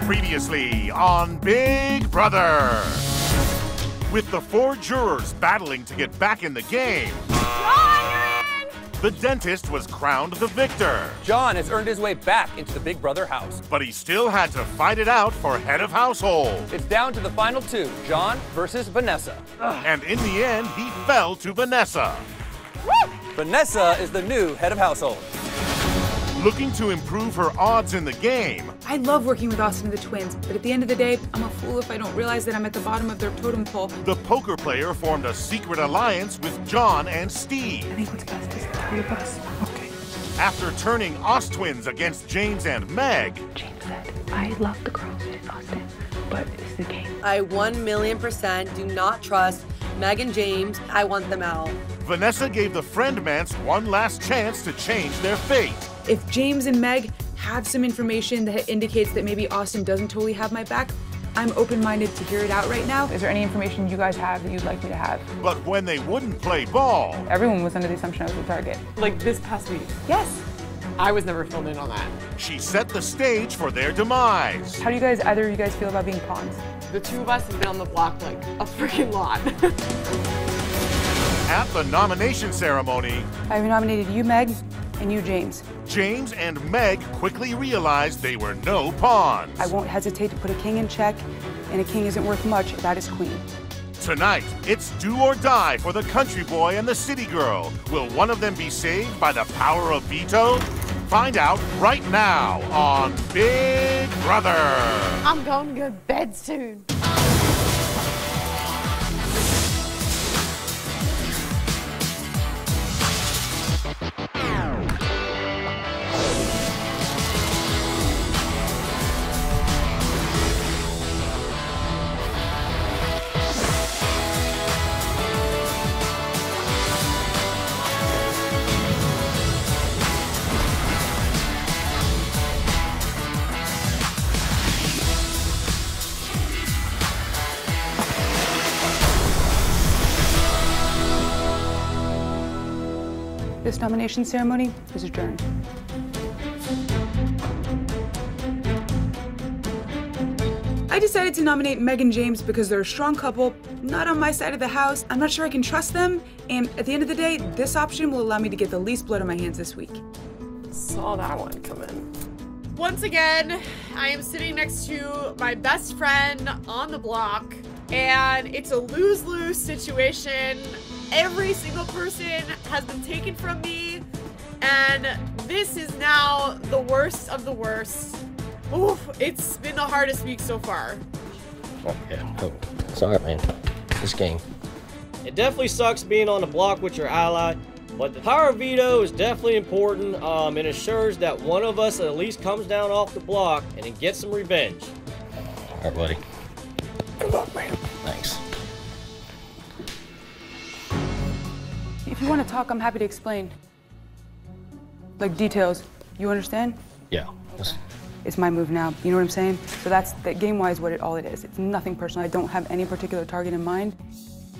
Previously on Big Brother. With the 4 jurors battling to get back in the game, John, you're in! The dentist was crowned the victor. John has earned his way back into the Big Brother house. But he still had to fight it out for head of household. It's down to the final 2, John versus Vanessa. And in the end, he fell to Vanessa. Woo! Vanessa is the new head of household. Looking to improve her odds in the game, I love working with Austin and the twins, but at the end of the day, I'm a fool if I don't realize that I'm at the bottom of their totem pole. the poker player formed a secret alliance with John and Steve. I think what's best is the 3 of us. Okay. After turning Oz twins against James and Meg, James said, I love the girls with Austin, but it's the game. I 1,000,000% do not trust Meg and James. I want them out. Vanessa gave the Friendmans one last chance to change their fate. If James and Meg have some information that indicates that maybe Austin doesn't totally have my back, I'm open-minded to hear it out right now. Is there any information you guys have that you'd like me to have? But when they wouldn't play ball, Everyone was under the assumption I was the target. Like this past week. Yes. I was never filled in on that. she set the stage for their demise. How do you guys, either of you guys feel about being pawns? The 2 of us have been on the block like a freaking lot. At the nomination ceremony, I've nominated you, Meg, and you, James. James and Meg quickly realized they were no pawns. I won't hesitate to put a king in check, and a king isn't worth much, that is queen. Tonight, it's do or die for the country boy and the city girl. Will one of them be saved by the power of veto? Find out right now on Big Brother. I'm going to go to bed soon. This nomination ceremony is adjourned. I decided to nominate Meg and James because they're a strong couple, not on my side of the house. I'm not sure I can trust them, and at the end of the day, this option will allow me to get the least blood on my hands this week. Saw that one come in. Once again, I am sitting next to my best friend on the block, and it's a lose-lose situation. Every single person has been taken from me, and this is now the worst of the worst. Oof, it's been the hardest week so far. Oh, yeah. Oh, sorry, man. This game. It definitely sucks being on the block with your ally, but the power of veto is definitely important. It ensures that one of us at least comes down off the block and it gets some revenge. All right, buddy. Good luck, man. Thanks. If you want to talk, I'm happy to explain. Like details. You understand? Yeah. Just It's my move now. You know what I'm saying? So that's that game-wise what all it is. It's nothing personal. I don't have any particular target in mind.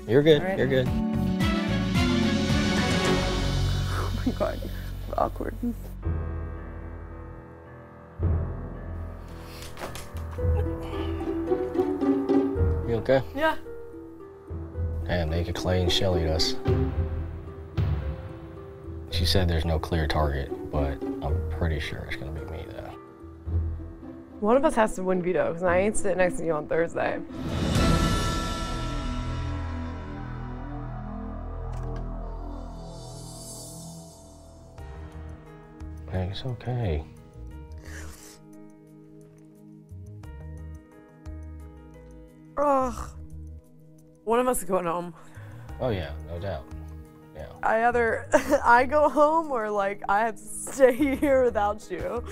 You're good. All right. You're good. Oh my god, awkward. You okay? Yeah. Damn, they could Clay and Shelly us. She said there's no clear target, but I'm pretty sure it's gonna be me though. One of us has to win veto, because I ain't sitting next to you on Thursday. Hey, it's okay. Ugh. One of us is going home. Oh yeah, no doubt. Yeah. I either I go home or like I have to stay here without you.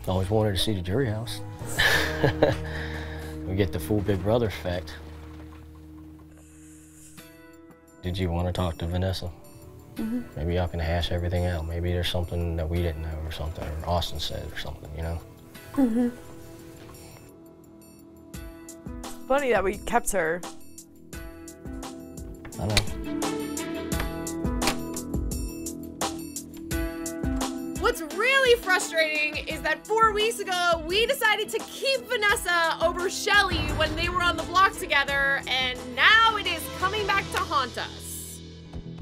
Always wanted to see the jury house. We get the full Big Brother effect. Did you want to talk to Vanessa? Mm-hmm. Maybe y'all can hash everything out. Maybe there's something that we didn't know or something, or Austin said or something, you know? Mm-hmm. It's funny that we kept her. I know. What's really frustrating is that 4 weeks ago, we decided to keep Vanessa over Shelly when they were on the block together, and now it is coming back to haunt us.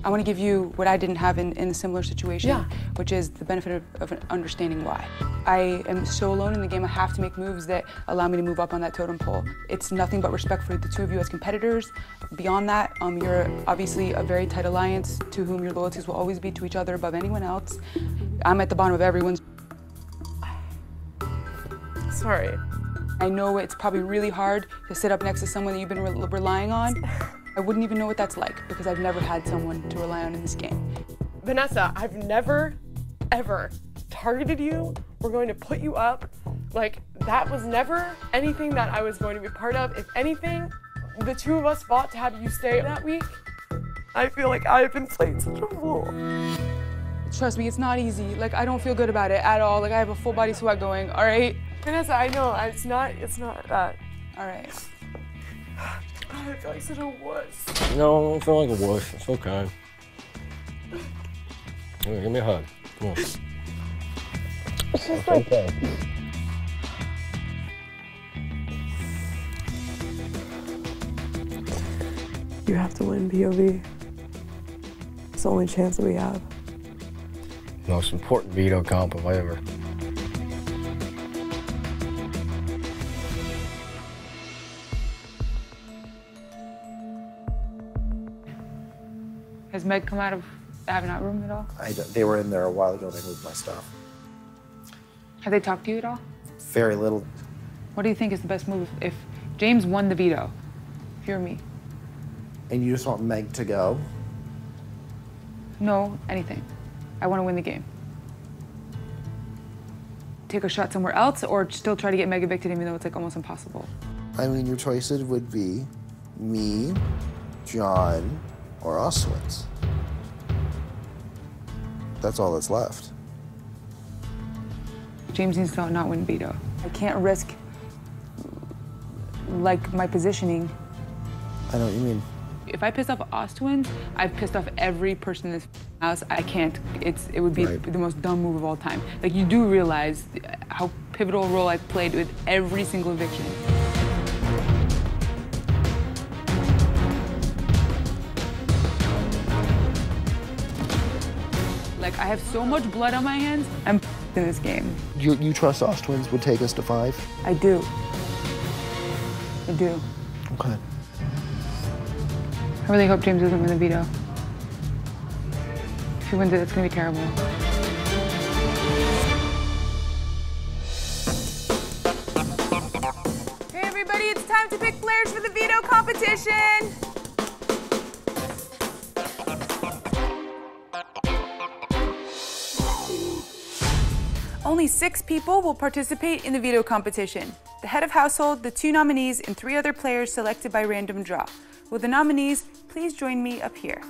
I want to give you what I didn't have in a similar situation, which is the benefit of understanding why. I am so alone in the game, I have to make moves that allow me to move up on that totem pole. It's nothing but respect for the two of you as competitors. Beyond that, you're obviously a very tight alliance to whom your loyalties will always be to each other above anyone else. I'm at the bottom of everyone's. Sorry. I know it's probably really hard to sit up next to someone that you've been relying on. I wouldn't even know what that's like because I've never had someone to rely on in this game. Vanessa, I've never, ever targeted you. We're going to put you up. Like, that was never anything that I was going to be part of. If anything, the two of us fought to have you stay that week. I feel like I've been played such a fool. Trust me, it's not easy. Like, I don't feel good about it at all. Like, I have a full body sweat going, all right? Vanessa, I know, it's not that. All right. God, I feel like such a wuss. No, I don't feel like a wuss. It's okay. Here, give me a hug. Come on. It's just like... Okay. You have to win, POV. It's the only chance that we have. Most important veto comp of ever. Has Meg come out of the Have Not room at all? They were in there a while ago. They moved my stuff. Have they talked to you at all? Very little. What do you think is the best move if James won the veto? Hear me. And you just want Meg to go? No, anything. I want to win the game. Take a shot somewhere else or still try to get Meg evicted even though it's like almost impossible? I mean, your choices would be me, John, or us twins. That's all that's left. James needs to not win veto. I can't risk, like, my positioning. I know what you mean. If I piss off Us twins, I've pissed off every person in this house. I can't, it would be the most dumb move of all time. Like, you do realize how pivotal a role I've played with every single eviction. Like, I have so much blood on my hands, I'm in this game. You trust us twins would take us to 5? I do. I do. Okay. I really hope James doesn't win the veto. If he wins it, it's gonna be terrible. Hey everybody, it's time to pick players for the veto competition! Only 6 people will participate in the veto competition. The head of household, the 2 nominees, and 3 other players selected by random draw. Will the nominees please join me up here?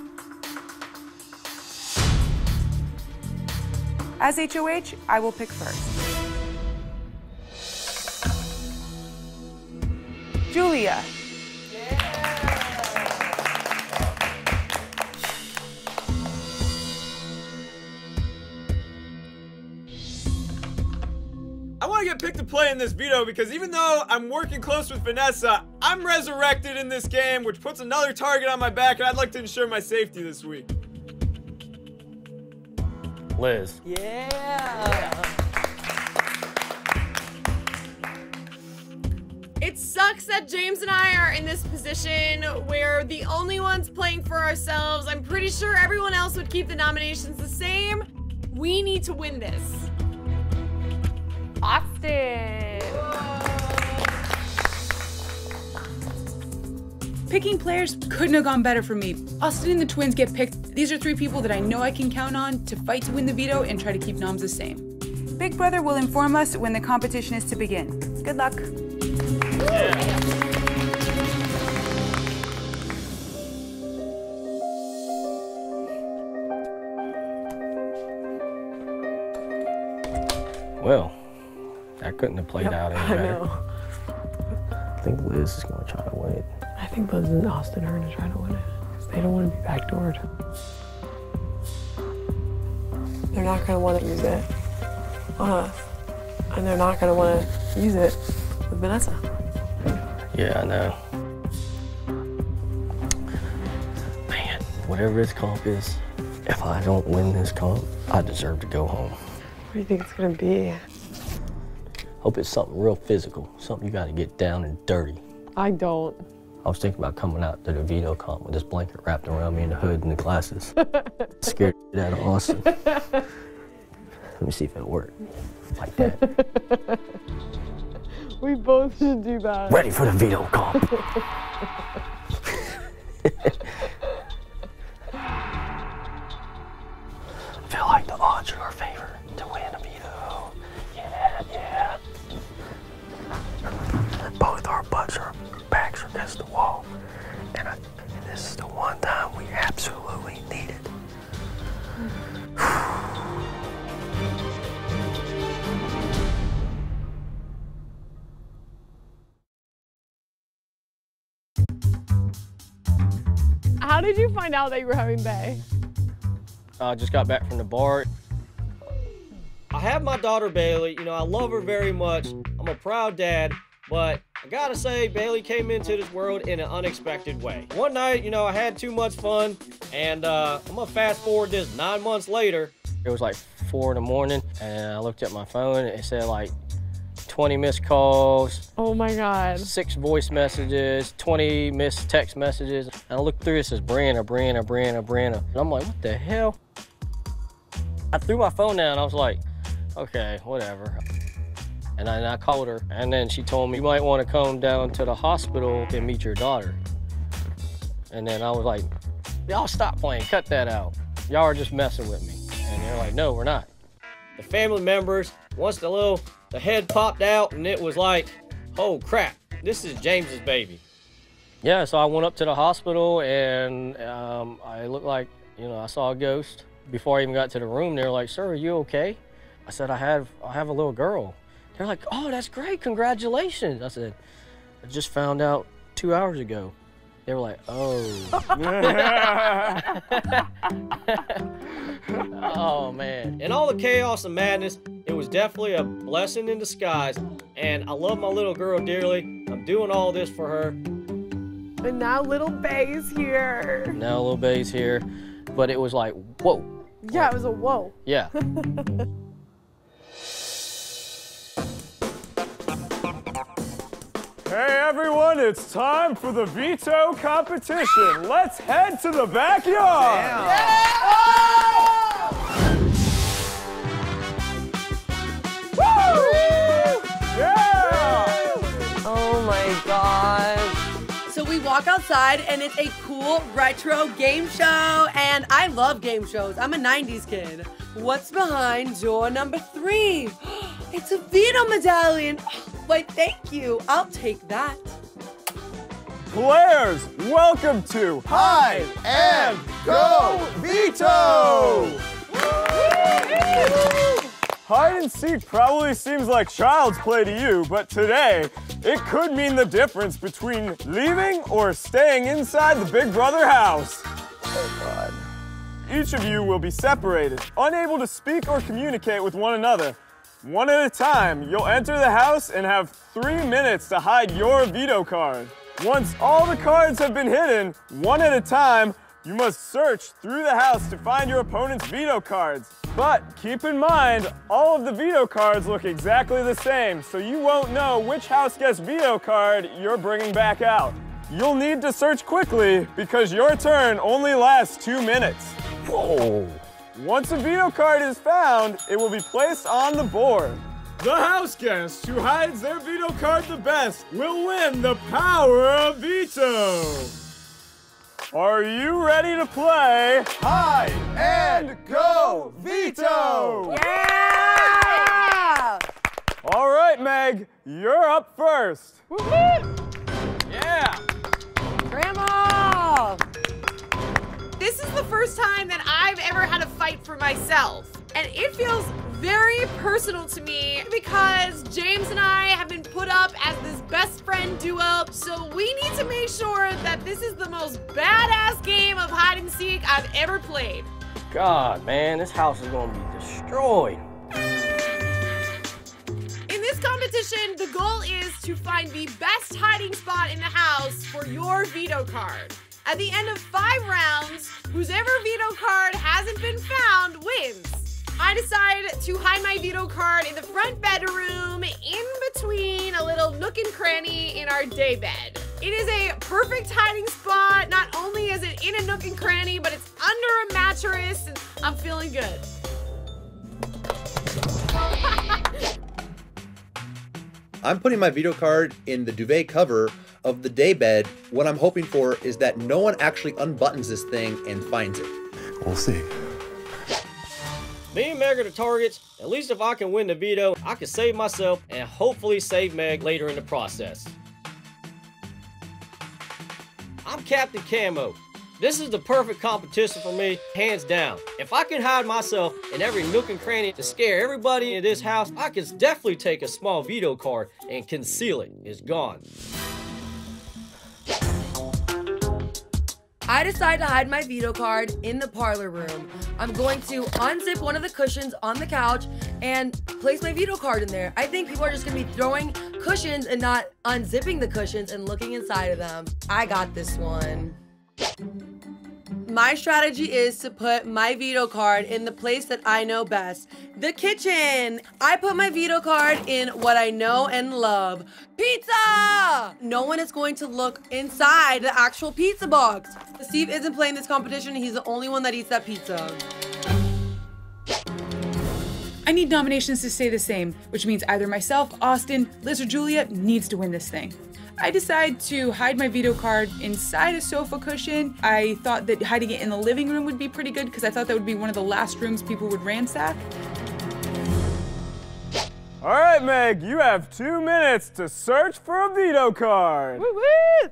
As HOH, I will pick first. Julia. I want to get picked to play in this veto because even though I'm working close with Vanessa, I'm resurrected in this game, which puts another target on my back, and I'd like to ensure my safety this week. Liz. Yeah. It sucks that James and I are in this position where the only ones playing for ourselves. I'm pretty sure everyone else would keep the nominations the same. We need to win this. Austin. Picking players couldn't have gone better for me. Austin and the twins get picked. These are 3 people that I know I can count on to fight to win the veto and try to keep noms the same. Big Brother will inform us when the competition is to begin. Good luck. Yeah. Well, that couldn't have played out any better. I know. I think Liz is going to try to win it. I think Liz and Austin are going to try to win it because they don't want to be backdoored. They're not going to want to use it. on us. And they're not gonna wanna use it with Vanessa. Yeah, I know. Man, whatever this comp is, if I don't win this comp, I deserve to go home. What do you think it's gonna be? Hope it's something real physical, something you gotta get down and dirty. I don't. I was thinking about coming out to the veto comp with this blanket wrapped around me and the hood and the glasses. Scared the shit out of Austin. Let me see if it'll work. Like that. We both should do that. Ready for the veto comp. I feel like the odds are in our favor to win a veto. Yeah. Both our backs are against the wall. And this is the one time we absolutely need it. How did you find out that you were having Bay? I just got back from the bar. I have my daughter Bailey. You know, I love her very much. I'm a proud dad, but I gotta say, Bailey came into this world in an unexpected way. One night, you know, I had too much fun, and I'm gonna fast forward this 9 months later. It was like 4 in the morning, and I looked at my phone, and it said like 20 missed calls. Oh my God. 6 voice messages, 20 missed text messages. And I looked through, it says Brianna. And I'm like, what the hell? I threw my phone down, I was like, okay, whatever. And I called her, and then she told me, you might want to come down to the hospital and meet your daughter. And then I was like, y'all stop playing, cut that out. Y'all are just messing with me. And they're like, no, we're not. The family members, once the head popped out, and it was like, oh crap, this is James's baby. Yeah, so I went up to the hospital, and I looked like, you know, I saw a ghost. Before I even got to the room, they were like, sir, are you okay? I said, I have a little girl. They're like, oh, that's great, congratulations. I said, I just found out 2 hours ago. They were like, oh. Oh, man. In all the chaos and madness, it was definitely a blessing in disguise, and I love my little girl dearly. I'm doing all this for her. And now little Bay's here. Now little Bay's here, but it was like, whoa. Yeah, it was a whoa. Yeah. Hey everyone, it's time for the veto competition. Let's head to the backyard. Oh my God. So we walk outside and it's a cool retro game show, and I love game shows. I'm a 90s kid. What's behind door number 3? It's a veto medallion. Why, thank you. I'll take that. Players, welcome to Hide and Go Veto! Hide and seek probably seems like child's play to you, but today, it could mean the difference between leaving or staying inside the Big Brother house. Oh God. Each of you will be separated, unable to speak or communicate with one another. One at a time, you'll enter the house and have 3 minutes to hide your veto card. Once all the cards have been hidden, one at a time, you must search through the house to find your opponent's veto cards. But keep in mind, all of the veto cards look exactly the same, so you won't know which house guest veto card you're bringing back out. You'll need to search quickly because your turn only lasts 2 minutes. Whoa. Once a veto card is found, it will be placed on the board. The house guest who hides their veto card the best will win the power of veto. Are you ready to play Hide and Go Veto? Yeah! All right, Meg, you're up first. Yeah! Grandma! This is the first time that I've ever had a fight for myself. And it feels very personal to me because James and I have been put up as this best friend duo. So we need to make sure that this is the most badass game of hide and seek I've ever played. God, man, this house is gonna be destroyed. competition, the goal is to find the best hiding spot in the house for your veto card. At the end of 5 rounds, whoever veto card hasn't been found wins. I decide to hide my veto card in the front bedroom in between a little nook and cranny in our daybed. It is a perfect hiding spot. Not only is it in a nook and cranny, but it's under a mattress. And I'm feeling good. I'm putting my veto card in the duvet cover of the daybed. What I'm hoping for is that no one actually unbuttons this thing and finds it. We'll see. Me and Meg are the targets. At least if I can win the veto, I can save myself and hopefully save Meg later in the process. I'm Captain Camo. This is the perfect competition for me, hands down. If I can hide myself in every nook and cranny to scare everybody in this house, I can definitely take a small veto card and conceal it. It's gone. I decide to hide my veto card in the parlor room. I'm going to unzip one of the cushions on the couch and place my veto card in there. I think people are just gonna be throwing cushions and not unzipping the cushions and looking inside of them. I got this one. My strategy is to put my veto card in the place that I know best, the kitchen. I put my veto card in what I know and love, pizza. No one is going to look inside the actual pizza box. Steve isn't playing this competition. He's the only one that eats that pizza. I need nominations to stay the same, which means either myself, Austin, Liz, or Julia needs to win this thing. I decide to hide my veto card inside a sofa cushion. I thought that hiding it in the living room would be pretty good because I thought that would be one of the last rooms people would ransack. All right, Meg, you have 2 minutes to search for a veto card. Woo woo!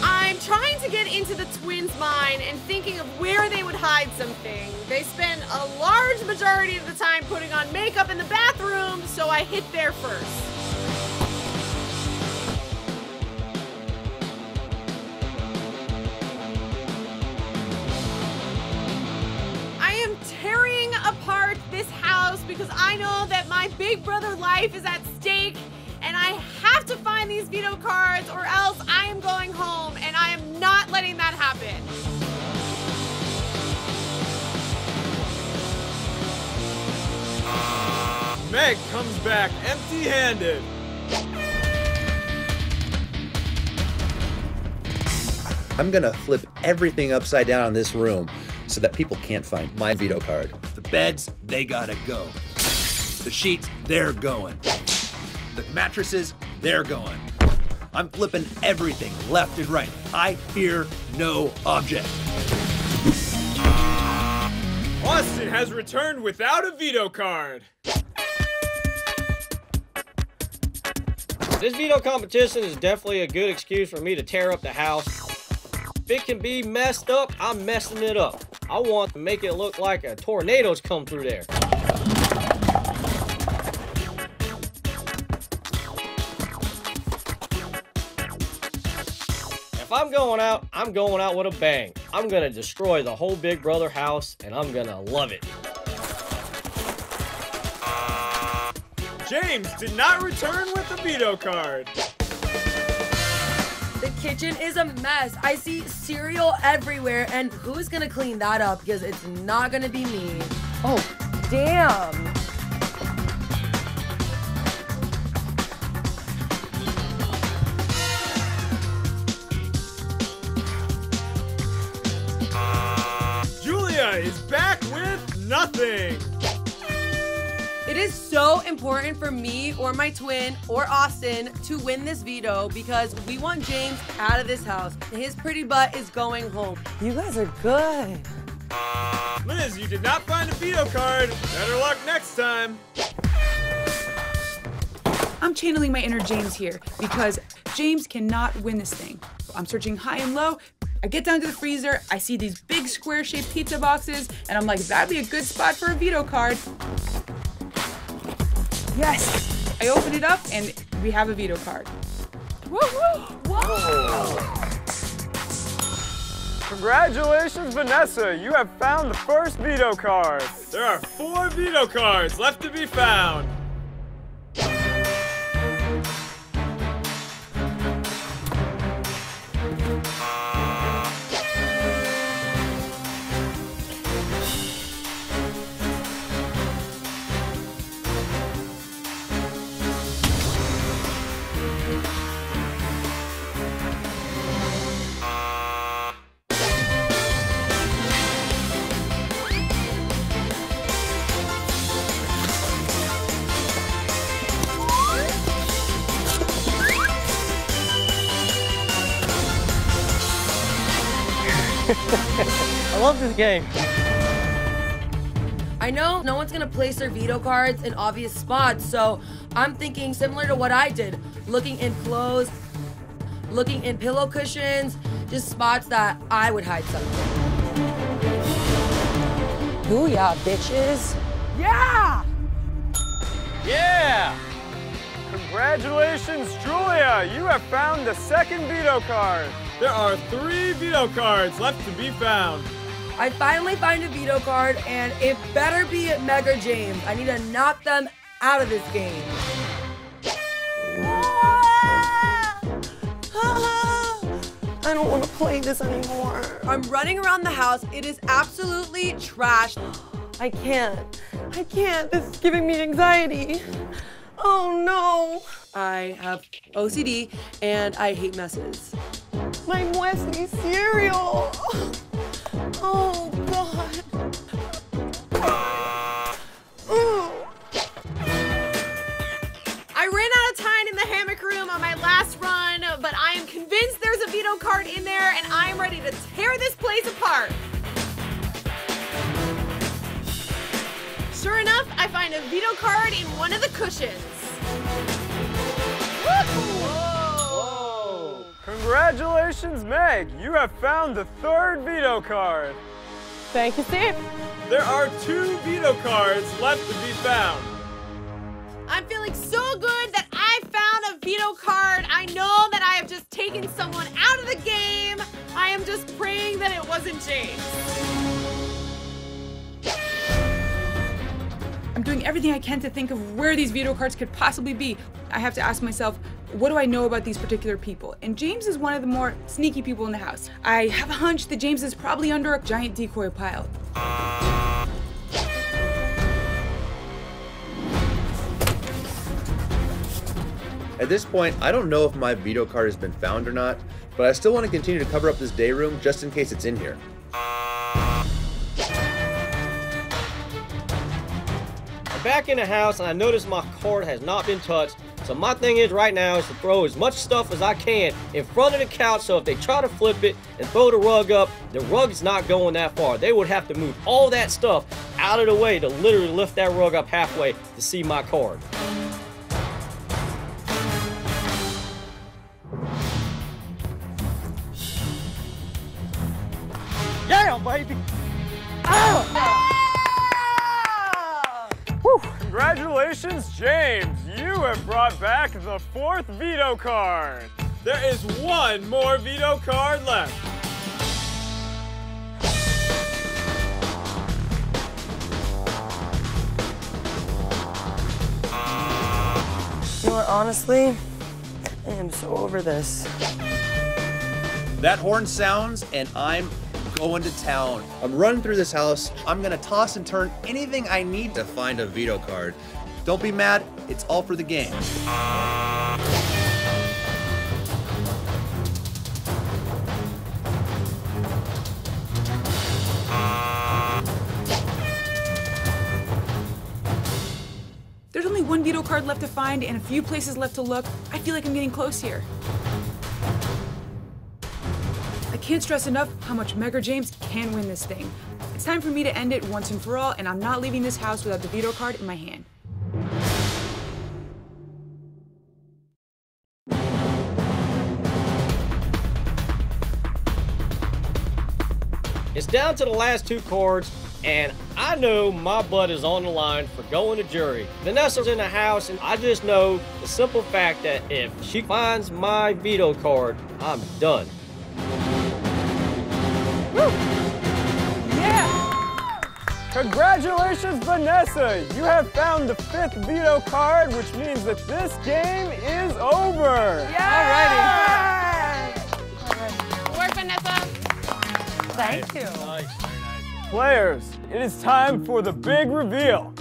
I'm trying to get into the twins' mind and thinking of where they would hide something. They spend a large majority of the time putting on makeup in the bathroom, so I hit there first. I am tearing apart this house because I know that my big brother life is at stake. And I have to find these veto cards or else I am going home and I am not letting that happen. Meg comes back empty-handed. I'm gonna flip everything upside down in this room so that people can't find my veto card. The beds, they gotta go. The sheets, they're going. The mattresses, they're going. I'm flipping everything left and right. I fear no object. Austin has returned without a veto card. This veto competition is definitely a good excuse for me to tear up the house. If it can be messed up, I'm messing it up. I want to make it look like a tornado's come through there. If I'm going out with a bang. I'm gonna destroy the whole Big Brother house, and I'm gonna love it. James did not return with the veto card. The kitchen is a mess. I see cereal everywhere, and who's gonna clean that up? Because it's not gonna be me. Oh, damn. Is back with nothing. It is so important for me or my twin or Austin to win this veto because we want James out of this house. His pretty butt is going home. You guys are good. Liz, you did not find a veto card. Better luck next time. I'm channeling my inner James here because James cannot win this thing. I'm searching high and low. I get down to the freezer, I see these big square-shaped pizza boxes, and I'm like, that'd be a good spot for a veto card. Yes! I open it up, and we have a veto card. Woo woo! Whoa! Congratulations, Vanessa. You have found the first veto card. There are 4 veto cards left to be found. I love this game. I know no one's gonna place their veto cards in obvious spots, so I'm thinking similar to what I did. Looking in clothes, looking in pillow cushions, just spots that I would hide something. Booyah, bitches. Yeah! Yeah! Congratulations, Julia! You have found the second veto card. There are 3 veto cards left to be found. I finally find a veto card, and it better be Meg or James. I need to knock them out of this game. I don't want to play this anymore. I'm running around the house. It is absolutely trash. I can't. This is giving me anxiety. Oh no. I have OCD, and I hate messes. My Wesley cereal. Oh God. I ran out of time in the hammock room on my last run, but I am convinced there's a veto card in there, and I am ready to tear this place apart. Sure enough, I find a veto card in one of the cushions. Whoa! Congratulations, Meg! You have found the 3rd veto card. Thank you, Steve. There are 2 veto cards left to be found. I'm feeling so good that I found a veto card. I know that I have just taken someone out of the game. I am just praying that it wasn't James. I'm doing everything I can to think of where these veto cards could possibly be. I have to ask myself, what do I know about these particular people? And James is one of the more sneaky people in the house. I have a hunch that James is probably under a giant decoy pile. At this point, I don't know if my veto card has been found or not, but I still want to continue to cover up this day room just in case it's in here. I'm back in the house and I notice my card has not been touched. So my thing is right now is to throw as much stuff as I can in front of the couch, so if they try to flip it and throw the rug up, the rug's not going that far. They would have to move all that stuff out of the way to literally lift that rug up halfway to see my card. Yeah, baby! Congratulations, James! You have brought back the 4th veto card. There is 1 more veto card left. You know what, honestly, I am so over this. That horn sounds, and I'm going to town. I'm running through this house. I'm gonna toss and turn anything I need to find a veto card. Don't be mad, it's all for the game. There's only 1 veto card left to find and a few places left to look. I feel like I'm getting close here. I can't stress enough how much Meg or James can win this thing. It's time for me to end it once and for all, and I'm not leaving this house without the veto card in my hand. It's down to the last 2 cards, and I know my butt is on the line for going to jury. Vanessa's in the house, and I just know the simple fact that if she finds my veto card, I'm done. Yeah! Congratulations, Vanessa! You have found the 5th veto card, which means that this game is over! Yeah! Alrighty. Good work, Vanessa. Thank you. Nice. Players, it is time for the big reveal.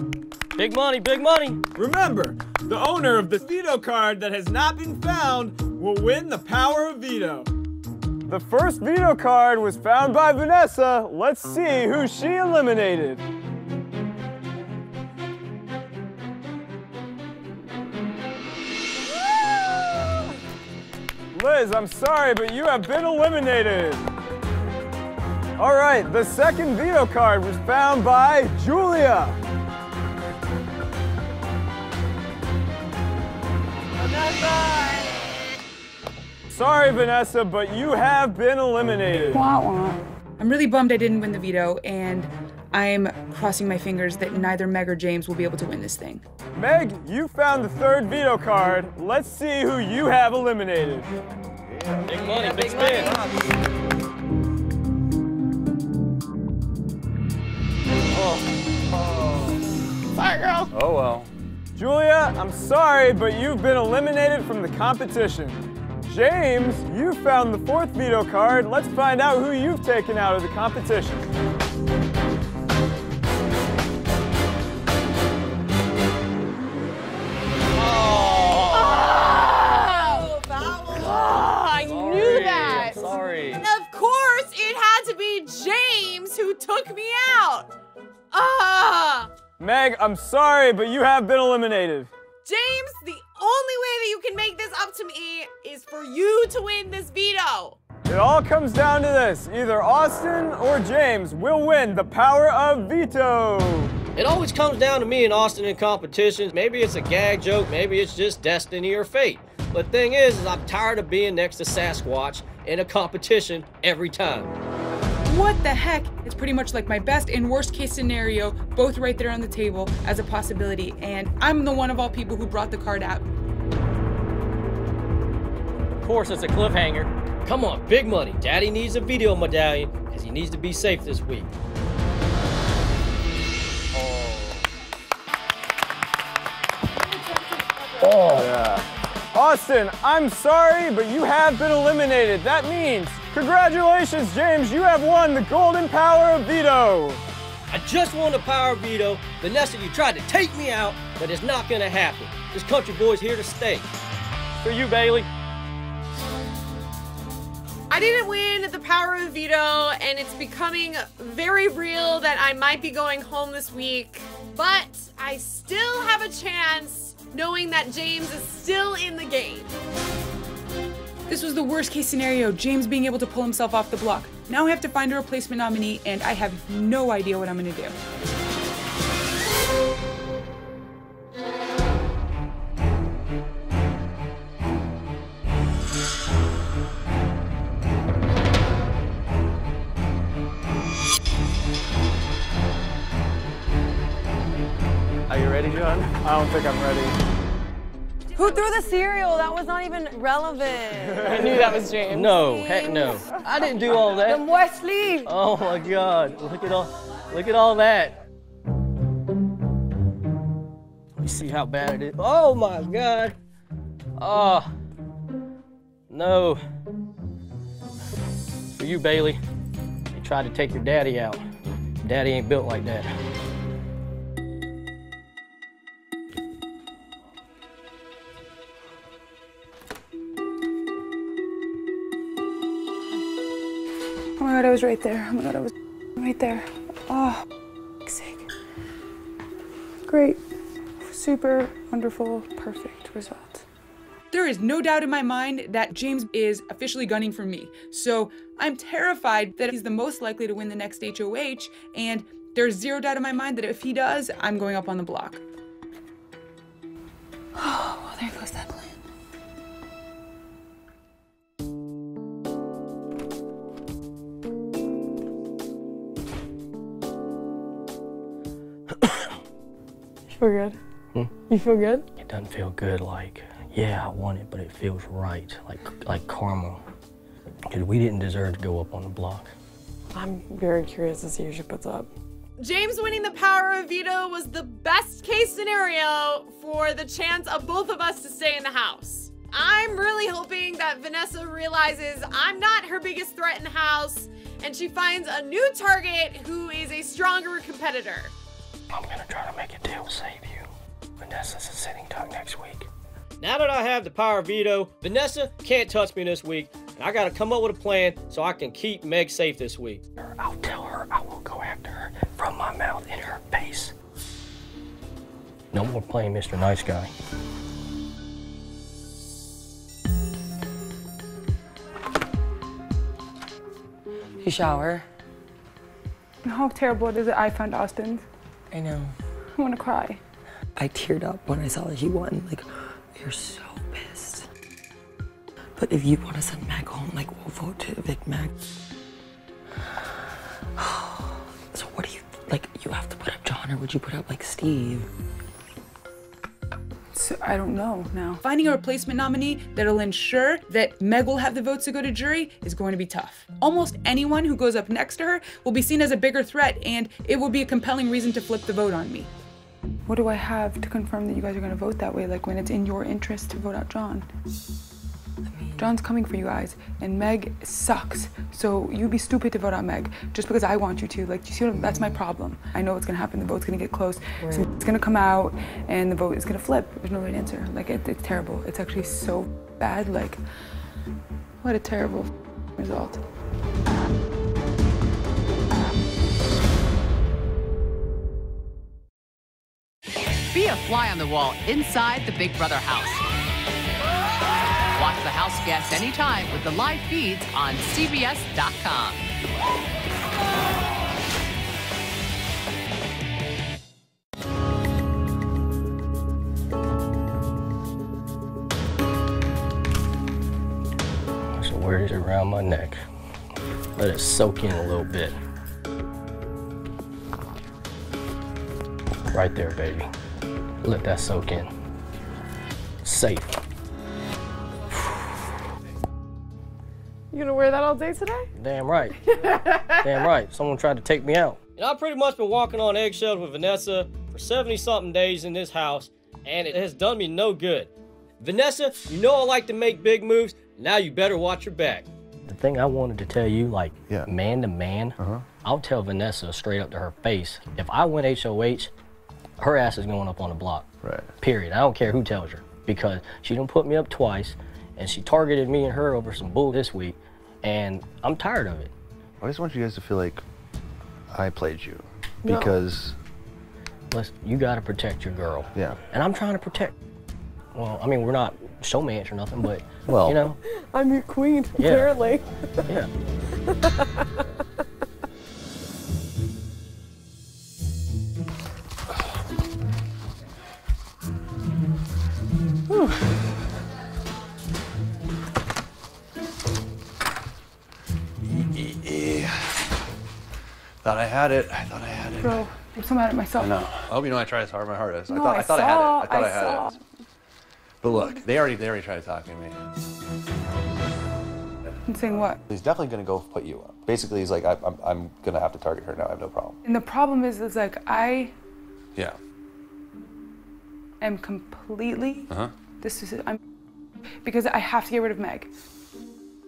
Big money, big money. Remember, the owner of the veto card that has not been found will win the power of veto. The first veto card was found by Vanessa. Let's see who she eliminated. Liz, I'm sorry, but you have been eliminated. All right, the second veto card was found by Julia. Sorry, Vanessa, but you have been eliminated. I'm really bummed I didn't win the veto, and I'm crossing my fingers that neither Meg or James will be able to win this thing. Meg, you found the third veto card. Let's see who you have eliminated. Big money, big spin. Sorry, girl. Oh well. Julia, I'm sorry, but you've been eliminated from the competition. James, you found the 4th veto card. Let's find out who you've taken out of the competition. I knew that. Sorry. Of course, it had to be James who took me out. Meg, I'm sorry, but you have been eliminated. James, the only way that you can make this up to me is for you to win this veto. It all comes down to this. Either Austin or James will win the power of veto. It always comes down to me and Austin in competitions. Maybe it's a gag joke, maybe it's just destiny or fate. But the thing is I'm tired of being next to Sasquatch in a competition every time. What the heck? It's pretty much like my best and worst case scenario, both right there on the table as a possibility, and I'm the one of all people who brought the card out. Of course, it's a cliffhanger. Come on, big money. Daddy needs a veto medallion because he needs to be safe this week. Oh, yeah. Austin, I'm sorry, but you have been eliminated. That means, congratulations, James, you have won the golden power of veto. I just won the power of veto. Vanessa, you tried to take me out, but it's not gonna happen. This country boy's here to stay. For you, Bailey. I didn't win the power of veto, and it's becoming very real that I might be going home this week, but I still have a chance knowing that James is still in the game. This was the worst case scenario, James being able to pull himself off the block. Now I have to find a replacement nominee, and I have no idea what I'm gonna do. Are you ready, John? I don't think I'm ready. Who threw the cereal? That was not even relevant. I knew that was James. No, heck no. I didn't do all that. The more sleeve. Oh my God! Look at all that. Let me see how bad it is. Oh my God! Oh no! For you, Bailey. You tried to take your daddy out. Daddy ain't built like that. Oh my God, I was right there. Oh my God, I was right there. Oh, for sake. Great, super wonderful, perfect result. There is no doubt in my mind that James is officially gunning for me. So I'm terrified that he's the most likely to win the next HOH, and there's zero doubt in my mind that if he does, I'm going up on the block. Oh, well, there goes that plan. You feel good? You feel good? It doesn't feel good like, yeah, I won it, but it feels right, like karma. Because we didn't deserve to go up on the block. I'm very curious to see who she puts up. James winning the power of veto was the best case scenario for the chance of both of us to stay in the house. I'm really hoping that Vanessa realizes I'm not her biggest threat in the house and she finds a new target who is a stronger competitor. I'm gonna try to make a deal to save you. Vanessa's a sitting duck next week. Now that I have the power of veto, Vanessa can't touch me this week, and I gotta come up with a plan so I can keep Meg safe this week. I'll tell her I will go after her from my mouth in her face. No more playing Mr. Nice Guy. You shower? How terrible it is that I found Austin's. I know. I want to cry. I teared up when I saw that he won. Like, you're so pissed. But if you want to send Meg home, like, we'll vote to evict Meg. So what do you, like, you have to put up John, or would you put up, like, Steve? So I don't know now. Finding a replacement nominee that'll ensure that Meg will have the votes to go to jury is going to be tough. Almost anyone who goes up next to her will be seen as a bigger threat, and it will be a compelling reason to flip the vote on me. What do I have to confirm that you guys are going to vote that way, like when it's in your interest to vote out John? John's coming for you guys, and Meg sucks. So you'd be stupid to vote out Meg just because I want you to. Like, do you see what, that's my problem. I know what's gonna happen. The vote's gonna get close. Right. So it's gonna come out, and the vote is gonna flip. There's no right answer. Like, it's terrible. It's actually so bad. Like, what a terrible result. Be a fly on the wall inside the Big Brother house. Watch the house guests anytime with the live feeds on CBS.com. So wear it around my neck. Let it soak in a little bit. Right there, baby. Let that soak in. Safe. You gonna wear that all day today? Damn right. Damn right. Someone tried to take me out. And I've pretty much been walking on eggshells with Vanessa for 70-something days in this house, and it has done me no good. Vanessa, you know I like to make big moves. Now you better watch your back. The thing I wanted to tell you, like, man to man, I'll tell Vanessa straight up to her face, if I win HOH, her ass is going up on the block. Right. Period. I don't care who tells her, because she done put me up twice, and she targeted me and her over some bull this week, and I'm tired of it. I just want you guys to feel like I played you, because... Listen, you gotta protect your girl. Yeah. And I'm trying to protect, well, I mean, we're not showmans or nothing, but, well, you know. I'm your queen, apparently. Yeah. Thought I had it. I thought I had it. Bro, I'm so mad at myself. No. I hope you know I tried as hard as my heart is. No, I thought I had it. I thought I had saw. it. But look, they already tried to talk to me. I'm saying what? He's definitely gonna go put you up. Basically, he's like, I'm gonna have to target her now. I have no problem. And the problem is like I am completely. Because I have to get rid of Meg.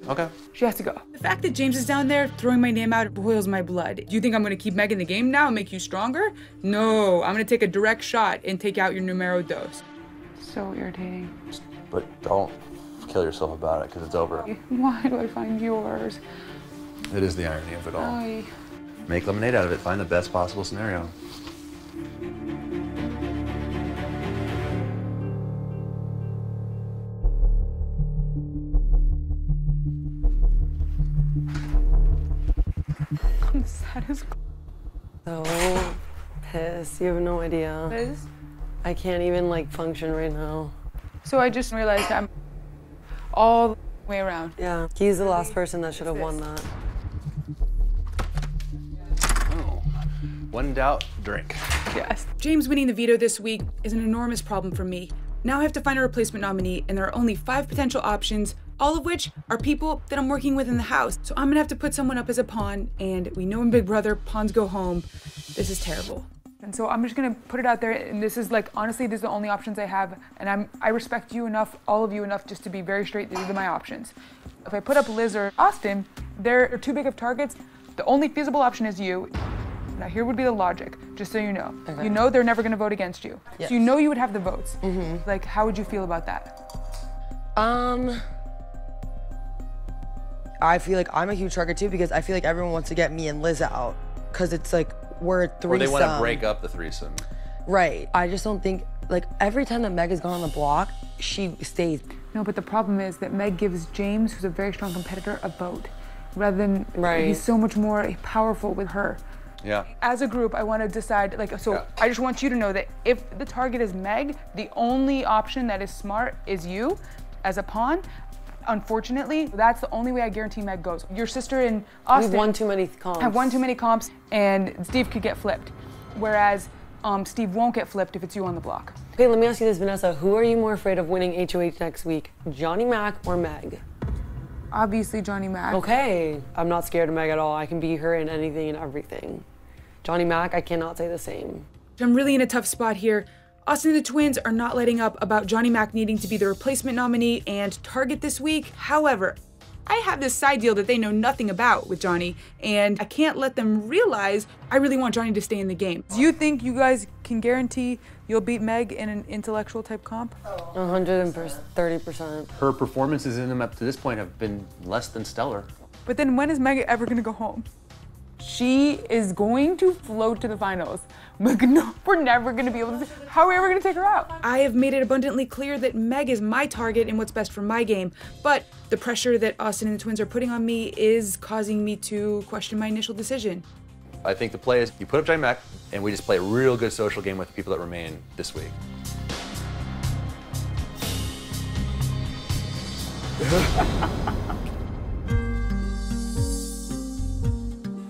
Okay. She has to go. The fact that James is down there throwing my name out boils my blood. Do you think I'm gonna keep Meg in the game now and make you stronger? No, I'm gonna take a direct shot and take out your numero dos. So irritating. But don't kill yourself about it, because it's over. Why do I find yours? It is the irony of it all. Oy. Make lemonade out of it. Find the best possible scenario. I'm sad as So pissed. You have no idea. Liz? I can't even like function right now. So I just realized I'm all the way around. Yeah, he's the last person that should have won that. Oh. When in doubt, drink. Yes. James winning the veto this week is an enormous problem for me. Now I have to find a replacement nominee, and there are only 5 potential options, all of which are people that I'm working with in the house. So I'm gonna have to put someone up as a pawn, and we know in Big Brother, pawns go home. This is terrible. And so I'm just gonna put it out there, and this is like, honestly, these are the only options I have, and I respect you enough, all of you enough, just to be very straight, these are my options. If I put up Liz or Austin, they're too big of targets. The only feasible option is you. Now here would be the logic, just so you know. Okay. You know they're never gonna vote against you. Yes. So you know you would have the votes. Like, how would you feel about that? I feel like I'm a huge target too because I feel like everyone wants to get me and Liz out because it's like we're a threesome. Or they want to break up the threesome. Right. I just don't think, like, every time that Meg has gone on the block, she stays. No, but the problem is that Meg gives James, who's a very strong competitor, a vote, rather than he's so much more powerful with her. Yeah. As a group, I want to decide, like, so I just want you to know that if the target is Meg, the only option that is smart is you as a pawn. Unfortunately, that's the only way I guarantee Meg goes. Your sister and Austin We've won too many comps. have won too many comps, and Steve could get flipped. Whereas Steve won't get flipped if it's you on the block. Okay, let me ask you this, Vanessa. Who are you more afraid of winning HOH next week? Johnny Mac or Meg? Obviously Johnny Mac. Okay, I'm not scared of Meg at all. I can beat her in anything and everything. Johnny Mac, I cannot say the same. I'm really in a tough spot here. Austin and the twins are not letting up about Johnny Mac needing to be the replacement nominee and target this week. However, I have this side deal that they know nothing about with Johnny, and I can't let them realize I really want Johnny to stay in the game. Do you think you guys can guarantee you'll beat Meg in an intellectual type comp? 130%. Her performances in them up to this point have been less than stellar. But then when is Meg ever gonna go home? She is going to float to the finals. No, we're never gonna be able to, how are we ever gonna take her out? I have made it abundantly clear that Meg is my target and what's best for my game, but the pressure that Austin and the twins are putting on me is causing me to question my initial decision. I think the play is you put up Johnny Mac, and we just play a real good social game with the people that remain this week.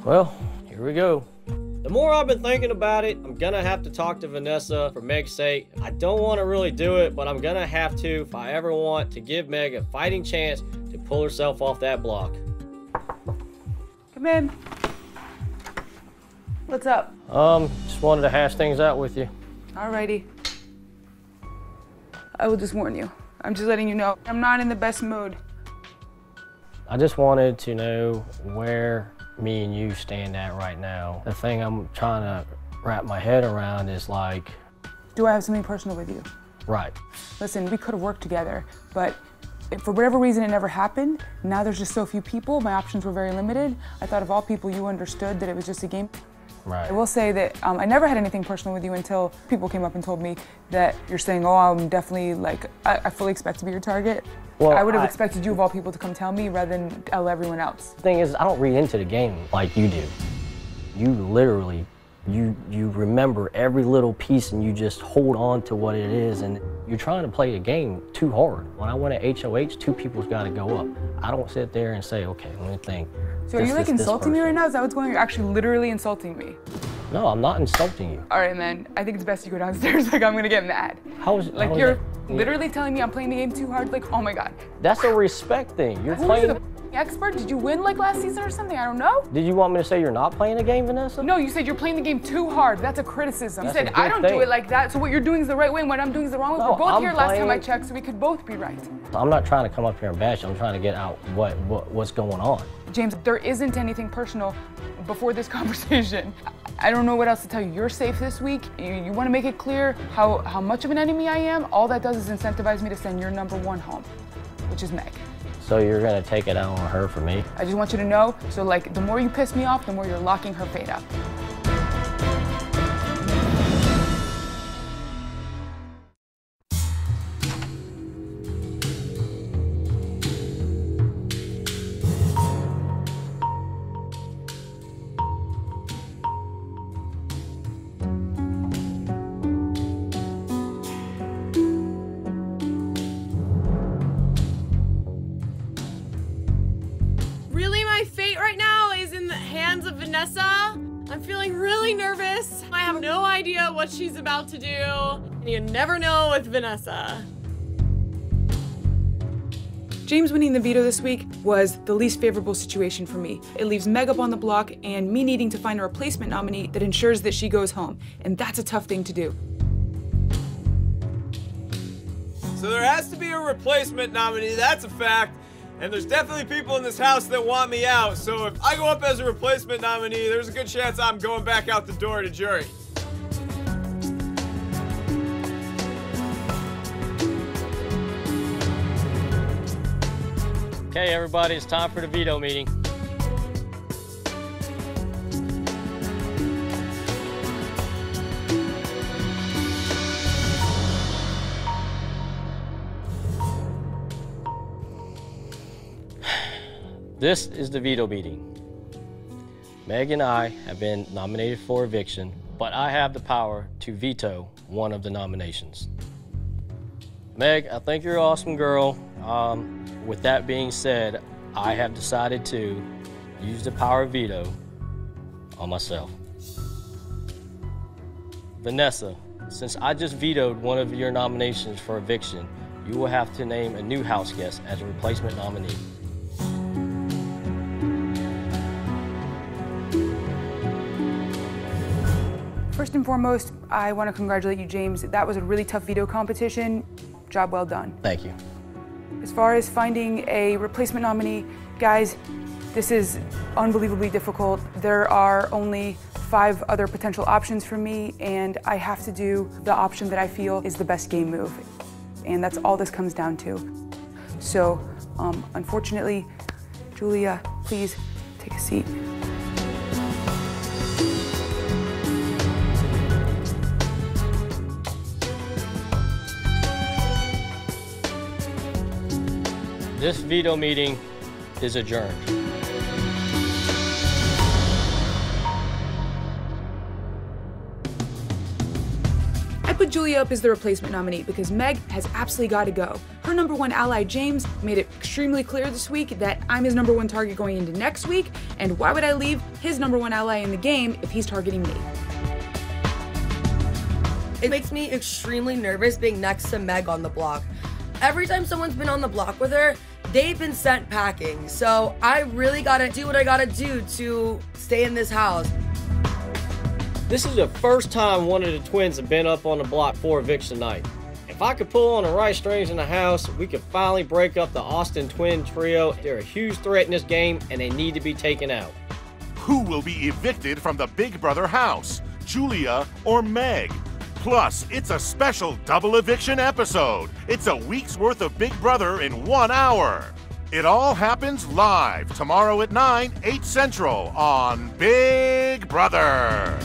Well, here we go. The more I've been thinking about it, I'm gonna have to talk to Vanessa for Meg's sake. I don't want to really do it, but I'm gonna have to if I ever want to give Meg a fighting chance to pull herself off that block. Come in. What's up? Just wanted to hash things out with you. Alrighty. I will just warn you. I'm just letting you know, I'm not in the best mood. I just wanted to know where me and you stand at right now. The thing I'm trying to wrap my head around is like... Do I have something personal with you? Right. Listen, we could have worked together, but for whatever reason it never happened. Now there's just so few people, my options were very limited. I thought of all people you understood that it was just a game. Right. I will say that I never had anything personal with you until people came up and told me that you're saying, oh, I'm definitely like, I fully expect to be your target. Well, I would have expected you of all people to come tell me rather than tell everyone else. The thing is, I don't read into the game like you do. You literally, you remember every little piece and you just hold on to what it is, and you're trying to play the game too hard. When I win at HOH, two people's got to go up. I don't sit there and say, okay, let me think. So are you like insulting me right now? Is that what's going on? You're actually literally insulting me. No, I'm not insulting you. All right, man. I think it's best you go downstairs. Like, I'm gonna get mad. Like, you're literally telling me I'm playing the game too hard. Like, oh my God. That's a respect thing. You're Who playing. are you, the expert? Did you win like last season or something? I don't know. Did you want me to say you're not playing the game, Vanessa? No, you said you're playing the game too hard. That's a criticism. That's you said a good I don't thing. do it like that. So what you're doing is the right way and what I'm doing is the wrong way. No, We're both I'm here last time I playing- checked, so we could both be right. I'm not trying to come up here and bash you. I'm trying to get out what's going on. James, there isn't anything personal before this conversation. I don't know what else to tell you. You're safe this week. You want to make it clear how much of an enemy I am. All that does is incentivize me to send your number one home, which is Meg. So you're gonna take it out on her for me? I just want you to know, so like the more you piss me off, the more you're locking her fate up. Really, my fate right now is in the hands of Vanessa. I'm feeling really nervous. I have no idea what she's about to do. And you never know with Vanessa. James winning the veto this week was the least favorable situation for me. It leaves Meg up on the block and me needing to find a replacement nominee that ensures that she goes home. And that's a tough thing to do. So there has to be a replacement nominee, that's a fact. And there's definitely people in this house that want me out. So if I go up as a replacement nominee, there's a good chance I'm going back out the door to jury. Okay, everybody, it's time for the veto meeting. This is the veto meeting. Meg and I have been nominated for eviction, but I have the power to veto one of the nominations. Meg, I think you're an awesome girl. With that being said, I have decided to use the power of veto on myself. Vanessa, since I just vetoed one of your nominations for eviction, you will have to name a new house guest as a replacement nominee. First and foremost, I want to congratulate you, James. That was a really tough veto competition. Job well done. Thank you. As far as finding a replacement nominee, guys, this is unbelievably difficult. There are only 5 other potential options for me, and I have to do the option that I feel is the best game move. And that's all this comes down to. So, unfortunately, Julia, please take a seat. This veto meeting is adjourned. I put Julia up as the replacement nominee because Meg has absolutely got to go. Her #1 ally, James, made it extremely clear this week that I'm his #1 target going into next week, and why would I leave his #1 ally in the game if he's targeting me? It makes me extremely nervous being next to Meg on the block. Every time someone's been on the block with her, they've been sent packing. So I really gotta do what I gotta do to stay in this house. This is the first time one of the twins have been up on the block for eviction night. If I could pull on the right strings in the house, we could finally break up the Austin twin trio. They're a huge threat in this game, and they need to be taken out. Who will be evicted from the Big Brother house? Julia or Meg? Plus, it's a special double eviction episode. It's a week's worth of Big Brother in 1 hour. It all happens live tomorrow at 9, 8 Central on Big Brother.